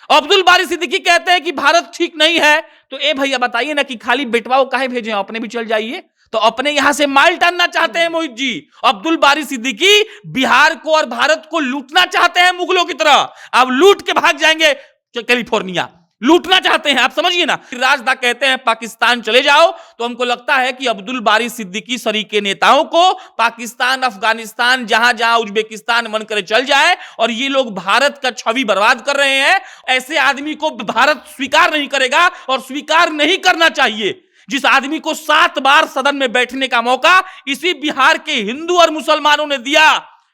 अब्दुल बारी सिद्दीकी कहते हैं कि भारत ठीक नहीं है। तो ए भैया बताइए ना कि खाली बेटवा को काहे भेजे, अपने भी चल जाइए। तो अपने यहां से माल टानना चाहते हैं मोहित जी। अब्दुल बारी सिद्दीकी बिहार को और भारत को लूटना चाहते हैं मुगलों की तरह। अब लूट के भाग जाएंगे कैलिफोर्निया, लूटना चाहते हैं, आप समझिए ना। राजदा कहते हैं पाकिस्तान चले जाओ, तो हमको लगता है कि अब्दुल बारी सिद्दीकी सरीके नेताओं को पाकिस्तान, अफगानिस्तान, जहां जहां उज्बेकिस्तान मन करे चल जाए, और ये लोग भारत का छवि बर्बाद कर रहे हैं। ऐसे आदमी को भारत स्वीकार नहीं करेगा और स्वीकार नहीं करना चाहिए। जिस आदमी को 7 बार सदन में बैठने का मौका इसी बिहार के हिंदू और मुसलमानों ने दिया।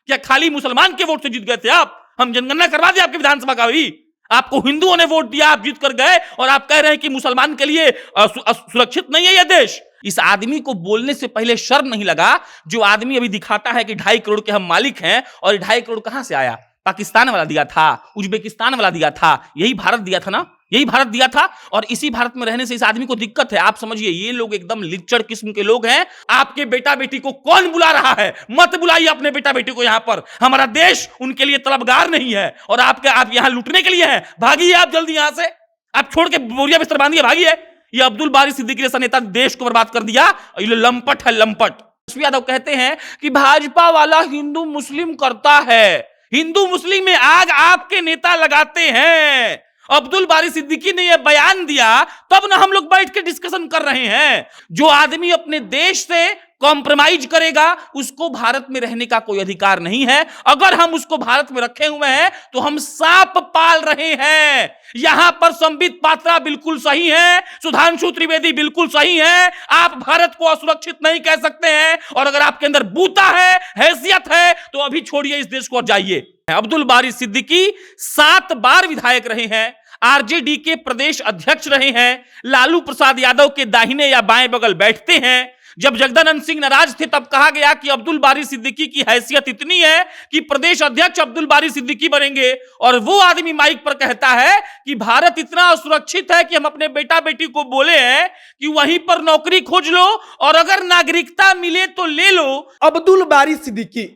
क्या खाली मुसलमान के वोट से जीत गए थे आप? हम जनगणना करवा दें आपकी विधानसभा का भी। आपको हिंदुओं ने वोट दिया, आप जीत कर गए, और आप कह रहे हैं कि मुसलमान के लिए सुरक्षित नहीं है यह देश। इस आदमी को बोलने से पहले शर्म नहीं लगा? जो आदमी अभी दिखाता है कि 2.5 करोड़ के हम मालिक हैं, और 2.5 करोड़ कहां से आया? पाकिस्तान वाला दिया था, उज्बेकिस्तान वाला दिया था, यही भारत दिया था ना, यही भारत दिया था। और इसी भारत में रहने से इस आदमी को दिक्कत है। आप समझिए, ये लोग एकदम लिच्चड़ किस्म के लोग हैं। आपके बेटा बेटी को कौन बुला रहा है? मत बुलाइए अपने बेटा बेटी को यहां पर। हमारा देश उनके लिए तलबगार नहीं है, और आप यहां लूटने के लिए हैं। भागिए आप जल्दी यहां से, आप छोड़ के बोरिया बिस्तर बांधिए, भागिए। ये अब्दुल बारी सिद्दीकी जैसा नेता देश को बर्बाद कर दिया। ये लंपट है, लंपट। तेजस्वी यादव कहते हैं कि भाजपा वाला हिंदू मुस्लिम करता है, हिंदू मुस्लिम में आग आपके नेता लगाते हैं। अब्दुल बारी सिद्दीकी ने यह बयान दिया, तब ना हम लोग बैठ के डिस्कशन कर रहे हैं। जो आदमी अपने देश से कॉम्प्रोमाइज करेगा, उसको भारत में रहने का कोई अधिकार नहीं है। अगर हम उसको भारत में रखे हुए हैं तो हम सांप पाल रहे हैं। यहां पर संबित पात्रा बिल्कुल सही है, सुधांशु त्रिवेदी बिल्कुल सही है। आप भारत को असुरक्षित नहीं कह सकते हैं, और अगर आपके अंदर बूता है, हैसियत है, तो अभी छोड़िए इस देश को और जाइए। अब्दुल बारी सिद्दीकी 7 बार विधायक रहे हैं, आरजेडी के प्रदेश अध्यक्ष रहे हैं, लालू प्रसाद यादव के दाहिने या बाएं बगल बैठते हैं। जब जगदानंद सिंह नाराज थे, तब कहा गया कि अब्दुल बारी सिद्दीकी की हैसियत इतनी है कि प्रदेश अध्यक्ष अब्दुल बारी सिद्दीकी बनेंगे। और वो आदमी माइक पर कहता है कि भारत इतना असुरक्षित है कि हम अपने बेटा बेटी को बोले हैं कि वहीं पर नौकरी खोज लो, और अगर नागरिकता मिले तो ले लो। अब्दुल बारी सिद्दीकी,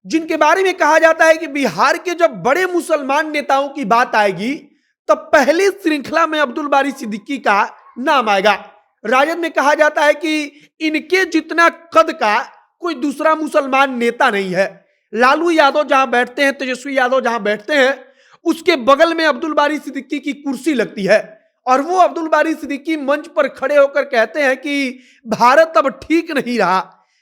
जिनके बारे में कहा जाता है कि बिहार के जब बड़े मुसलमान नेताओं की बात आएगी, तब पहली श्रृंखला में अब्दुल बारी सिद्दीकी का नाम आएगा। राजद में कहा जाता है कि इनके जितना कद का कोई दूसरा मुसलमान नेता नहीं है। लालू यादव जहां बैठते हैं, तेजस्वी यादव जहां बैठते हैं, उसके बगल में अब्दुल बारी सिद्दीकी की कुर्सी लगती है। और वो अब्दुल बारी सिद्दीकी मंच पर खड़े होकर कहते हैं कि भारत अब ठीक नहीं रहा,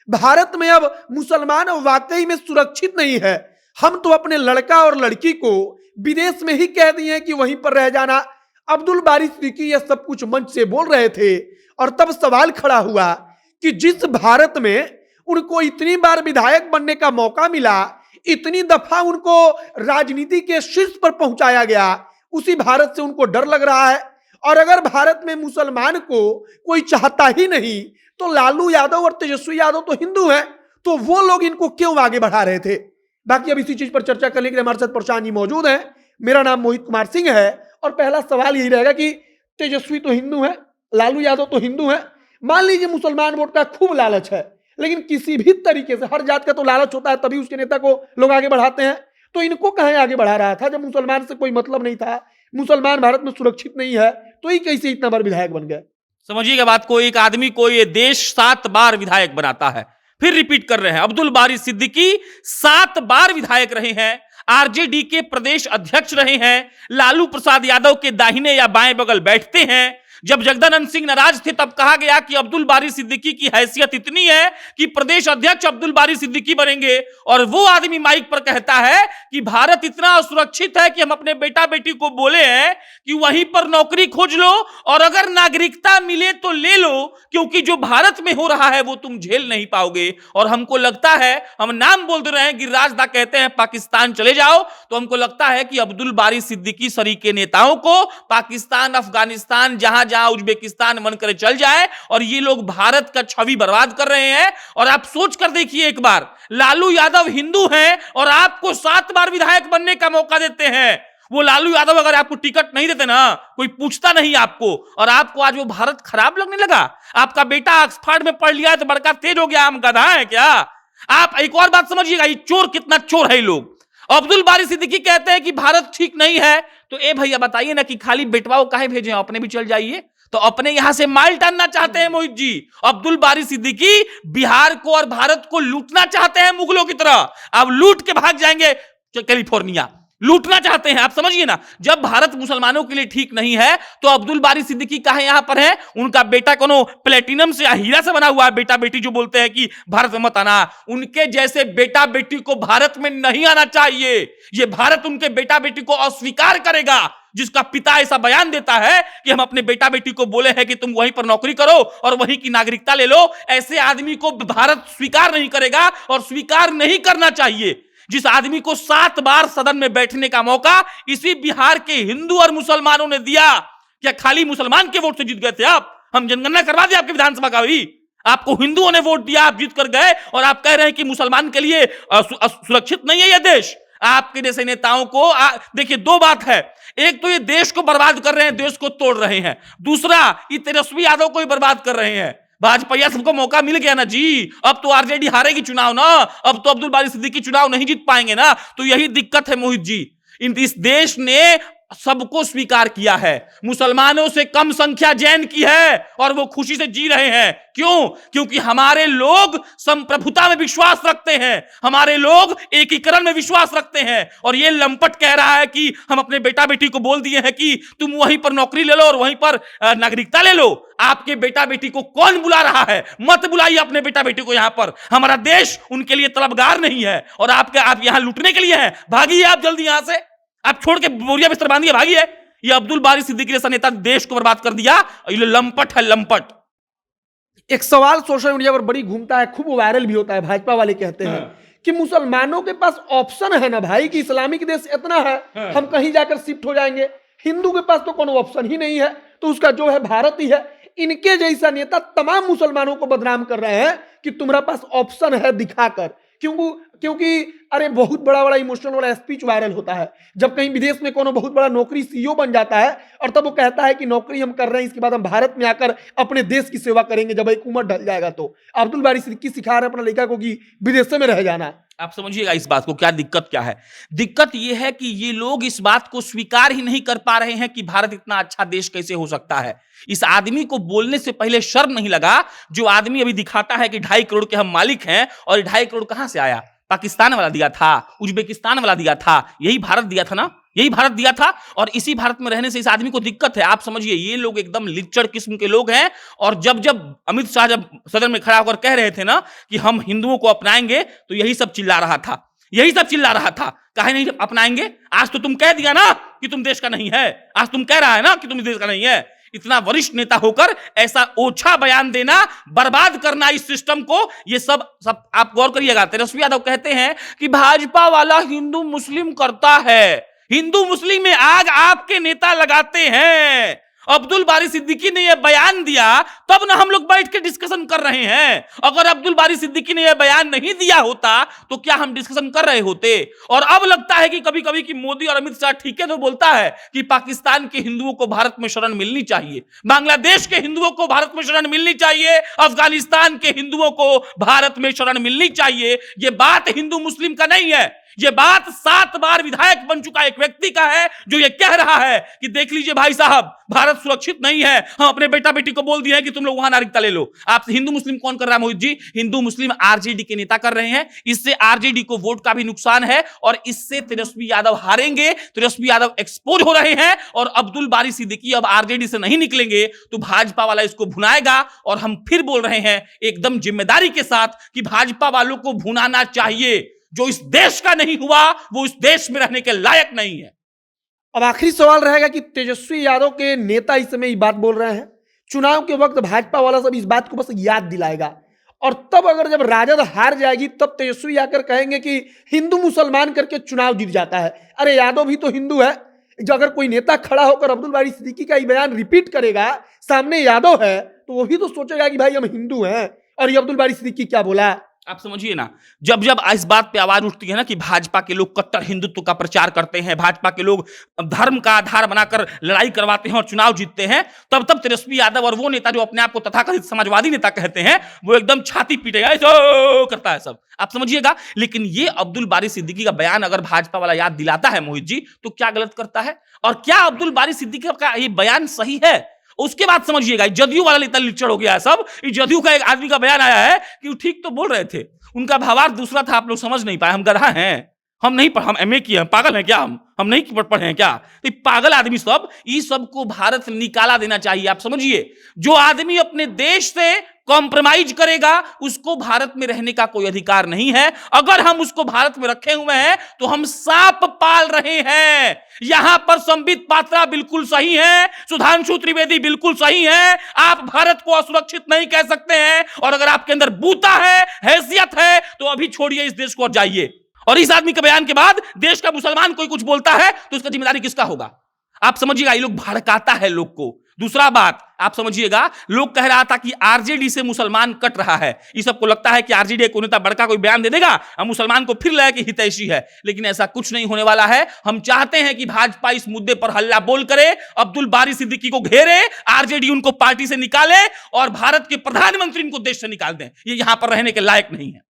भारत में अब मुसलमान वाकई में सुरक्षित नहीं है। हम तो अपने लड़का और लड़की को विदेश में ही कह दिए कि वहीं पर रह जाना। अब्दुल बारी सिद्दीकी यह सब कुछ मंच से बोल रहे थे, और तब सवाल खड़ा हुआ कि जिस भारत में उनको इतनी बार विधायक बनने का मौका मिला, इतनी दफा उनको राजनीति के शीर्ष पर पहुंचाया गया, उसी भारत से उनको डर लग रहा है। और अगर भारत में मुसलमान को कोई चाहता ही नहीं, तो लालू यादव और तेजस्वी यादव तो हिंदू हैं, तो वो लोग इनको क्यों आगे बढ़ा रहे थे। बाकी अब इसी चीज पर चर्चा करने के लिए हमारे साथ प्रशांत जी मौजूद हैं। मेरा नाम मोहित कुमार सिंह है, और पहला सवाल यही रहेगा कि तेजस्वी तो हिंदू है, लालू यादव तो हिंदू है। मान लीजिए मुसलमान वोट का खूब लालच है, लेकिन किसी भी तरीके से, हर जात का तो लालच होता है, तभी उसके नेता को लोग आगे बढ़ाते हैं। तो इनको कहां आगे बढ़ा रहा था जब मुसलमान से कोई मतलब नहीं था, मुसलमान भारत में सुरक्षित नहीं है, तो ये कैसे इतना बार विधायक बन गए। समझिएगा बात को, एक आदमी को ये देश 7 बार विधायक बनाता है। फिर रिपीट कर रहे हैं, अब्दुल बारी सिद्दीकी 7 बार विधायक रहे हैं, आरजेडी के प्रदेश अध्यक्ष रहे हैं, लालू प्रसाद यादव के दाहिने या बाएं बगल बैठते हैं। जब जगदानंद सिंह नाराज थे, तब कहा गया कि अब्दुल बारी सिद्दीकी की हैसियत इतनी है कि प्रदेश अध्यक्ष अब्दुल बारी सिद्दीकी बनेंगे। और वो आदमी माइक पर कहता है कि भारत इतना असुरक्षित है कि हम अपने बेटा बेटी को बोले हैं कि वहीं पर नौकरी खोज लो, और अगर नागरिकता मिले तो ले लो, क्योंकि जो भारत में हो रहा है वो तुम झेल नहीं पाओगे। और हमको लगता है, हम नाम बोल दे रहे हैं, गिरिराज दा कहते हैं पाकिस्तान चले जाओ, तो हमको लगता है कि अब्दुल बारी सिद्दीकी सरीके नेताओं को पाकिस्तान, अफगानिस्तान, जहां जहां उज्बेकिस्तान मन करे चल जाए, और ये लोग भारत का छवि बर्बाद कर रहे हैं। और आप सोच कर देखिए एक बार, लालू यादव हिंदू हैं और आपको 7 बार विधायक बनने का मौका देते हैं। वो लालू यादव अगर आपको टिकट नहीं देते ना, कोई पूछता नहीं आपको, और आपको आज वो भारत खराब लगने लगा। आपका बेटा ऑक्सफोर्ड में पढ़ लिया है तो बड़का तेज हो गया, हम गधा है क्या। आप एक और बात समझिएगा, ये चोर कितना चोर है ये लोग। अब्दुल बारी सिद्दीकी कहते हैं कि भारत ठीक नहीं है, तो ए भैया बताइए ना कि खाली बेटवा को काहे भेजे, अपने भी चल जाइए। तो अपने यहां से माल टानना चाहते हैं मोहित जी। अब्दुल बारी सिद्दीकी बिहार को और भारत को लूटना चाहते हैं मुगलों की तरह। अब लूट के भाग जाएंगे कैलिफोर्निया, लूटना चाहते हैं। आप समझिए ना, जब भारत मुसलमानों के लिए ठीक नहीं है तो अब्दुल बारी सिद्दीकी कहां यहां पर है? उनका बेटा कोनो प्लेटिनम से या हीरा से बना हुआ है बेटा बेटी, जो बोलते हैं कि भारत में मत आना। उनके जैसे बेटा बेटी को भारत में नहीं आना चाहिए। ये भारत उनके बेटा बेटी को अस्वीकार करेगा, जिसका पिता ऐसा बयान देता है कि हम अपने बेटा बेटी को बोले हैं कि तुम वहीं पर नौकरी करो और वहीं की नागरिकता ले लो। ऐसे आदमी को भारत स्वीकार नहीं करेगा और स्वीकार नहीं करना चाहिए। जिस आदमी को 7 बार सदन में बैठने का मौका इसी बिहार के हिंदू और मुसलमानों ने दिया। क्या खाली मुसलमान के वोट से जीत गए थे आप? हम जनगणना करवा दिया आपके विधानसभा का भी। आपको हिंदुओं ने वोट दिया, आप जीत कर गए और आप कह रहे हैं कि मुसलमान के लिए सुरक्षित नहीं है यह देश। आपके जैसे नेताओं को देखिए, 2 बात है। एक तो ये देश को बर्बाद कर रहे हैं, देश को तोड़ रहे हैं। दूसरा, ये तेजस्वी यादव को ही बर्बाद कर रहे हैं। भाजपा सबको मौका मिल गया ना जी। अब तो आरजेडी हारेगी चुनाव ना, अब तो अब्दुल बारी सिद्दीकी चुनाव नहीं जीत पाएंगे ना। तो यही दिक्कत है मोहित जी। इस देश ने सबको स्वीकार किया है। मुसलमानों से कम संख्या जैन की है और वो खुशी से जी रहे हैं। क्यों? क्योंकि हमारे लोग संप्रभुता में विश्वास रखते हैं, हमारे लोग एकीकरण में विश्वास रखते हैं। और ये लंपट कह रहा है कि हम अपने बेटा बेटी को बोल दिए हैं कि तुम वहीं पर नौकरी ले लो और वहीं पर नागरिकता ले लो। आपके बेटा बेटी को कौन बुला रहा है? मत बुलाइए अपने बेटा बेटी को यहां पर। हमारा देश उनके लिए तलबगार नहीं है और आप यहां लूटने के लिए हैं। भागिए आप जल्दी यहां से, आप छोड़ के बोरिया बिस्तर बांधिए, भागिए। ये अब्दुल बारी सिद्दीकी जैसा नेता देश को बर्बाद कर दिया। ये लंपट है, लंपट। एक सवाल सोशल मीडिया पर बड़ी घूमता है, खूब वायरल भी होता है। भाजपा वाले कहते हैं कि मुसलमानों के पास ऑप्शन है ना भाई, कि इस्लामिक देश इतना है, हम कहीं जाकर शिफ्ट हो जाएंगे। हिंदू के पास तो कोनो ऑप्शन ही नहीं है, तो उसका जो है भारत ही है। इनके जैसा नेता तमाम मुसलमानों को बदनाम कर रहे हैं कि तुम्हारा पास ऑप्शन है दिखाकर। क्योंकि अरे बहुत बड़ा इमोशनल वाला स्पीच वायरल होता है जब कहीं विदेश में कोनो बहुत बड़ा नौकरी सीईओ बन जाता है और तब वो कहता है कि नौकरी हम कर रहे हैं, इसके बाद हम भारत में आकर अपने देश की सेवा करेंगे जब एक उम्र ढल जाएगा। तो अब्दुल बारी सिद्दीकी सिखा रहे अपना लड़का को कि विदेश में रह जाना। आप समझिएगा इस बात को, क्या दिक्कत क्या है। दिक्कत यह है कि ये लोग इस बात को स्वीकार ही नहीं कर पा रहे हैं कि भारत इतना अच्छा देश कैसे हो सकता है। इस आदमी को बोलने से पहले शर्म नहीं लगा, जो आदमी अभी दिखाता है कि 2.5 करोड़ के हम मालिक हैं। और 2.5 करोड़ कहां से आया? पाकिस्तान वाला दिया था, उज्बेकिस्तान वाला दिया था, यही भारत दिया था ना, यही भारत दिया था। और इसी भारत में रहने से इस आदमी को दिक्कत है। आप समझिए, ये लोग एकदम लिच्चड़ किस्म के लोग हैं। और जब अमित शाह जब सदन में खड़ा होकर कह रहे थे ना कि हम हिंदुओं को अपनाएंगे, तो यही सब चिल्ला रहा था, यही सब चिल्ला रहा था। काहे नहीं अपनाएंगे? आज तो तुम कह दिया ना कि तुम देश का नहीं है, आज तुम कह रहा है ना कि तुम देश का नहीं है। इतना वरिष्ठ नेता होकर ऐसा ओछा बयान देना, बर्बाद करना इस सिस्टम को, ये सब आप गौर करिएगा। तेजस्वी यादव कहते हैं कि भाजपा वाला हिंदू मुस्लिम करता है, हिंदू मुस्लिम में आग आपके नेता लगाते हैं। अब्दुल बारी सिद्दीकी ने यह बयान दिया तब ना हम लोग बैठ के डिस्कशन कर रहे हैं। अगर अब्दुल बारी सिद्दीकी ने यह बयान नहीं दिया होता तो क्या हम डिस्कशन कर रहे होते? और अब लगता है कि कभी कभी कि मोदी और अमित शाह ठीक है तो बोलता है कि पाकिस्तान के हिंदुओं को भारत में शरण मिलनी चाहिए, बांग्लादेश के हिंदुओं को भारत में शरण मिलनी चाहिए, अफगानिस्तान के हिंदुओं को भारत में शरण मिलनी चाहिए। यह बात हिंदू मुस्लिम का नहीं है, यह बात 7 बार विधायक बन चुका एक व्यक्ति का है, जो यह कह रहा है कि देख लीजिए भाई साहब, भारत सुरक्षित नहीं है, हम अपने बेटा बेटी को बोल दिए हैं कि तुम लोग वहां नागरिकता ले लो। आप हिंदू मुस्लिम कौन कर रहा है मोहित जी? हिंदू मुस्लिम आरजेडी के नेता कर रहे हैं। इससे आरजेडी को वोट का भी नुकसान है और इससे तेजस्वी यादव हारेंगे, तेजस्वी यादव एक्सपोज हो रहे हैं। और अब्दुल बारी सिद्दीकी अब आरजेडी से नहीं निकलेंगे तो भाजपा वाला इसको भुनाएगा। और हम फिर बोल रहे हैं एकदम जिम्मेदारी के साथ कि भाजपा वालों को भुनाना चाहिए। जो इस देश का नहीं हुआ वो इस देश में रहने के लायक नहीं है। अब आखिरी सवाल रहेगा कि तेजस्वी यादव के नेता इस समय ये बात बोल रहे हैं, चुनाव के वक्त भाजपा वाला सब इस बात को बस याद दिलाएगा और तब अगर जब राजद हार जाएगी तब तेजस्वी आकर कहेंगे कि हिंदू मुसलमान करके चुनाव जीत जाता है। अरे यादव भी तो हिंदू है। जो अगर कोई नेता खड़ा होकर अब्दुल बारी सिद्दीकी का ये बयान रिपीट करेगा, सामने यादव है, तो वो भी तो सोचेगा कि भाई हम हिंदू हैं और ये अब्दुल बारी सिद्दीकी क्या बोला। आप समझिए ना, जब जब इस बात पे आवाज उठती है ना कि भाजपा के लोग कट्टर हिंदुत्व का प्रचार करते हैं, भाजपा के लोग धर्म का आधार बनाकर लड़ाई करवाते हैं और चुनाव जीतते हैं, तब तब तेजस्वी यादव और वो नेता जो अपने आप को तथाकथित समाजवादी नेता कहते हैं, वो एकदम छाती पीटेगा, ऐसा करता है सब, आप समझिएगा। लेकिन ये अब्दुल बारी सिद्दीकी का बयान अगर भाजपा वाला याद दिलाता है मोहित जी, तो क्या गलत करता है? और क्या अब्दुल बारी सिद्दीकी का ये बयान सही है? उसके बाद समझिएगा, जदयू वाला नेता लिचड़ हो गया है सब। जदयू का एक आदमी का बयान आया है कि वो ठीक तो बोल रहे थे, उनका भावार्थ दूसरा था, आप लोग समझ नहीं पाए, हम गधा हैं, हम नहीं पढ़, हम एमए किए हैं, पागल हैं क्या हम नहीं पढ़े हैं क्या? तो पागल आदमी सब, इस सब को भारत निकाला देना चाहिए। आप समझिए, जो आदमी अपने देश से कॉम्प्रोमाइज करेगा, उसको भारत में रहने का कोई अधिकार नहीं है। अगर हम उसको भारत में रखे हुए हैं तो हम सांप पाल रहे हैं। यहां पर संबित पात्रा बिल्कुल सही है, सुधांशु त्रिवेदी बिल्कुल सही है। आप भारत को असुरक्षित नहीं कह सकते हैं, और अगर आपके अंदर बूता है, हैसियत है, तो अभी छोड़िए इस देश को और जाइए। और इस आदमी के बयान के बाद देश का मुसलमान कोई कुछ बोलता है तो उसका जिम्मेदारी किसका होगा? आप समझिएगा, ये लोग भड़काता है लोग को। दूसरा बात आप समझिएगा, लोग कह रहा था कि आरजेडी से मुसलमान कट रहा है। ये सबको लगता है कि आरजेडी को नेता बड़का कोई बयान दे देगा और मुसलमान को फिर लगेगा कि हितैषी है, लेकिन ऐसा कुछ नहीं होने वाला है। हम चाहते हैं कि भाजपा इस मुद्दे पर हल्ला बोल करे, अब्दुल बारी सिद्दीकी को घेरे, आरजेडी उनको पार्टी से निकाले और भारत के प्रधानमंत्री इनको देश से निकाल दें। ये यहां पर रहने के लायक नहीं है।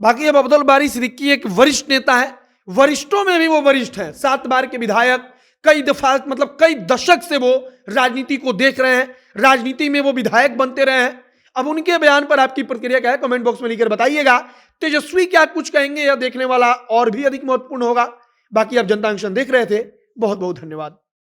बाकी अब अब्दुल बारी सिद्दीकी एक वरिष्ठ नेता है, वरिष्ठों में भी वो वरिष्ठ है, 7 बार के विधायक, कई दफा मतलब कई दशक से वो राजनीति को देख रहे हैं, राजनीति में वो विधायक बनते रहे हैं। अब उनके बयान पर आपकी प्रतिक्रिया क्या है, कमेंट बॉक्स में लिखकर बताइएगा। तेजस्वी क्या कुछ कहेंगे, यह देखने वाला और भी अधिक महत्वपूर्ण होगा। बाकी आप जनता जंक्शन देख रहे थे, बहुत बहुत धन्यवाद।